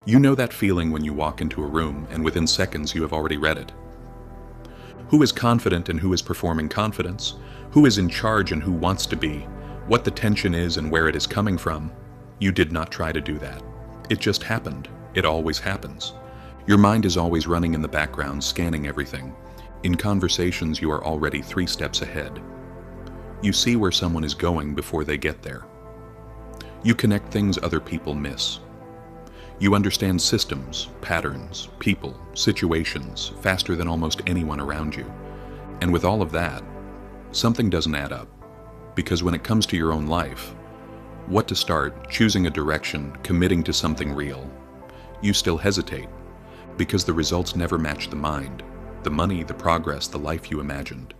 You know that feeling when you walk into a room and within seconds you have already read it. Who is confident and who is performing confidence? Who is in charge and who wants to be? What the tension is and where it is coming from? You did not try to do that. It just happened. It always happens. Your mind is always running in the background, scanning everything. In conversations, you are already 3 steps ahead. You see where someone is going before they get there. You connect things other people miss. You understand systems, patterns, people, situations faster than almost anyone around you. And with all of that, something doesn't add up. Because when it comes to your own life, what to start, choosing a direction, committing to something real, you still hesitate. Because the results never match the mind, the money, the progress, the life you imagined.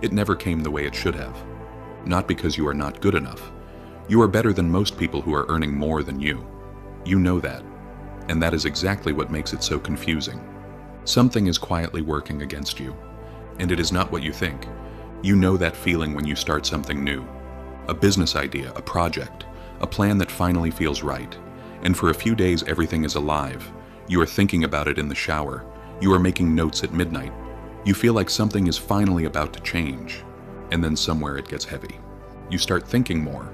It never came the way it should have. Not because you are not good enough. You are better than most people who are earning more than you. You know that. And that is exactly what makes it so confusing. Something is quietly working against you. And it is not what you think. You know that feeling when you start something new. A business idea, a project, a plan that finally feels right. And for a few days everything is alive. You are thinking about it in the shower. You are making notes at midnight. You feel like something is finally about to change. And then somewhere it gets heavy. You start thinking more,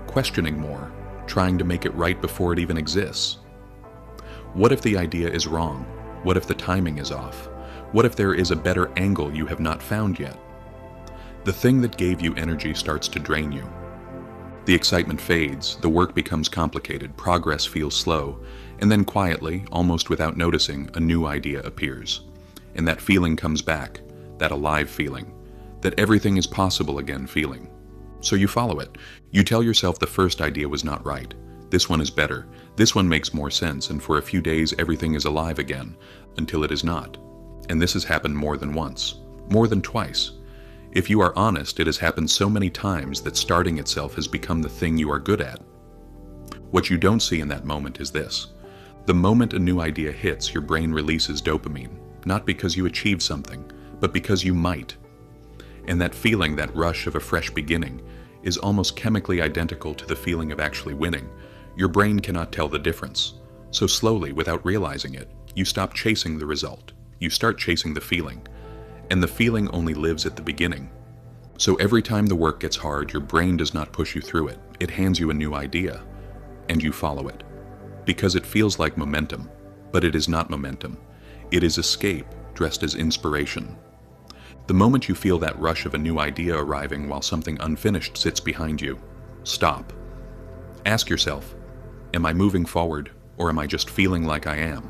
questioning more, trying to make it right before it even exists. What if the idea is wrong? What if the timing is off? What if there is a better angle you have not found yet? The thing that gave you energy starts to drain you. The excitement fades, the work becomes complicated, progress feels slow, and then quietly, almost without noticing, a new idea appears. And that feeling comes back, that alive feeling, that everything is possible again feeling. So you follow it. You tell yourself the first idea was not right. This one is better. This one makes more sense, and for a few days everything is alive again, until it is not. And this has happened more than once, more than twice. If you are honest, it has happened so many times that starting itself has become the thing you are good at. What you don't see in that moment is this. The moment a new idea hits, your brain releases dopamine, not because you achieved something, but because you might. And that feeling, that rush of a fresh beginning, is almost chemically identical to the feeling of actually winning. Your brain cannot tell the difference. So slowly, without realizing it, you stop chasing the result. You start chasing the feeling. And the feeling only lives at the beginning. So every time the work gets hard, your brain does not push you through it. It hands you a new idea, and you follow it. Because it feels like momentum, but it is not momentum. It is escape dressed as inspiration. The moment you feel that rush of a new idea arriving while something unfinished sits behind you, stop. Ask yourself, am I moving forward, or am I just feeling like I am?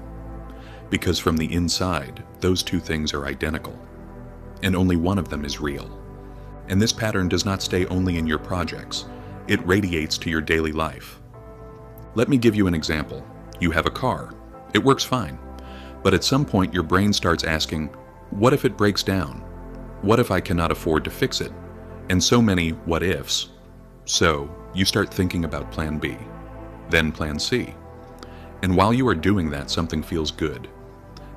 Because from the inside, those two things are identical. And only one of them is real. And this pattern does not stay only in your projects. It radiates to your daily life. Let me give you an example. You have a car. It works fine. But at some point your brain starts asking, what if it breaks down? What if I cannot afford to fix it? And so many what ifs. So you start thinking about plan B, then plan C. And while you are doing that, something feels good.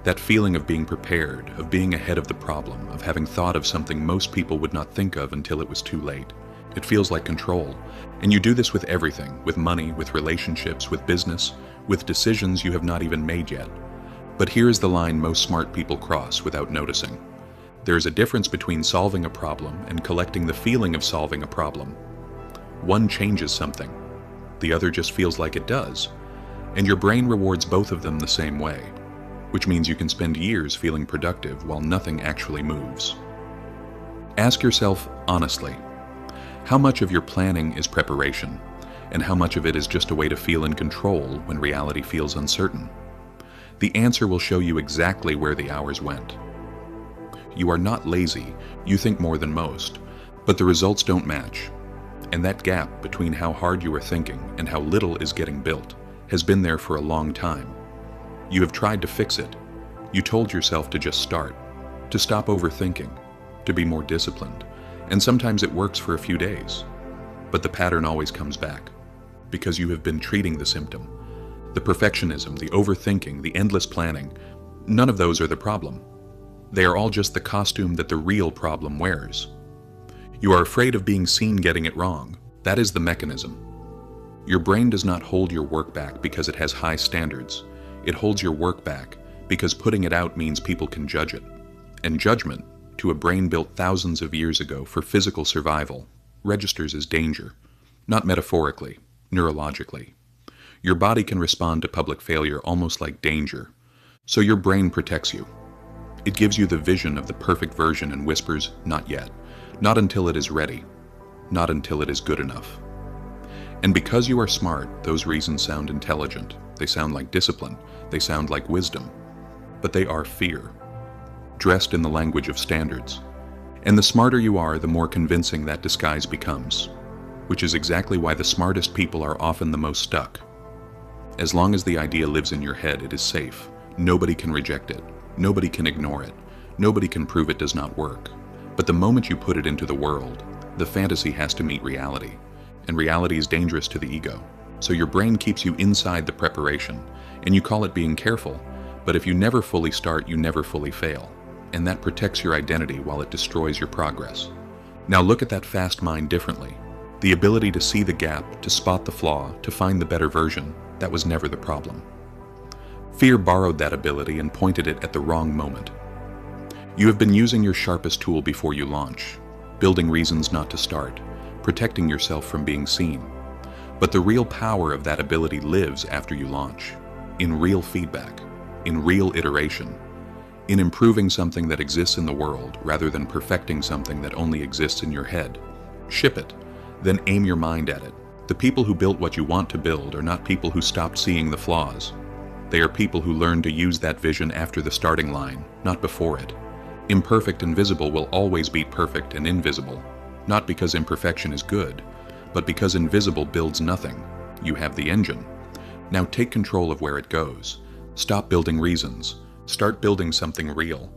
That feeling of being prepared, of being ahead of the problem, of having thought of something most people would not think of until it was too late. It feels like control. And you do this with everything, with money, with relationships, with business, with decisions you have not even made yet. But here is the line most smart people cross without noticing. There is a difference between solving a problem and collecting the feeling of solving a problem. One changes something. The other just feels like it does. And your brain rewards both of them the same way. Which means you can spend years feeling productive while nothing actually moves. Ask yourself honestly, how much of your planning is preparation, and how much of it is just a way to feel in control when reality feels uncertain? The answer will show you exactly where the hours went. You are not lazy, you think more than most, but the results don't match. And that gap between how hard you are thinking and how little is getting built has been there for a long time. You have tried to fix it. You told yourself to just start, to stop overthinking, to be more disciplined, and sometimes it works for a few days. But the pattern always comes back, because you have been treating the symptom. The perfectionism, the overthinking, the endless planning, none of those are the problem. They are all just the costume that the real problem wears. You are afraid of being seen getting it wrong. That is the mechanism. Your brain does not hold your work back because it has high standards. It holds your work back because putting it out means people can judge it. And judgment, to a brain built thousands of years ago for physical survival, registers as danger, not metaphorically, neurologically. Your body can respond to public failure almost like danger, so your brain protects you. It gives you the vision of the perfect version and whispers, not yet, not until it is ready, not until it is good enough. And because you are smart, those reasons sound intelligent. They sound like discipline. They sound like wisdom. But they are fear, dressed in the language of standards. And the smarter you are, the more convincing that disguise becomes, which is exactly why the smartest people are often the most stuck. As long as the idea lives in your head, it is safe. Nobody can reject it. Nobody can ignore it. Nobody can prove it does not work. But the moment you put it into the world, the fantasy has to meet reality. And reality is dangerous to the ego. So your brain keeps you inside the preparation, and you call it being careful, but if you never fully start, you never fully fail. And that protects your identity while it destroys your progress. Now look at that fast mind differently. The ability to see the gap, to spot the flaw, to find the better version, that was never the problem. Fear borrowed that ability and pointed it at the wrong moment. You have been using your sharpest tool before you launch, building reasons not to start, protecting yourself from being seen. But the real power of that ability lives after you launch, in real feedback, in real iteration, in improving something that exists in the world rather than perfecting something that only exists in your head. Ship it, then aim your mind at it. The people who built what you want to build are not people who stopped seeing the flaws. They are people who learned to use that vision after the starting line, not before it. Imperfect and visible will always beat perfect and invisible, not because imperfection is good, but because invisible builds nothing. You have the engine. Now take control of where it goes. Stop building reasons. Start building something real,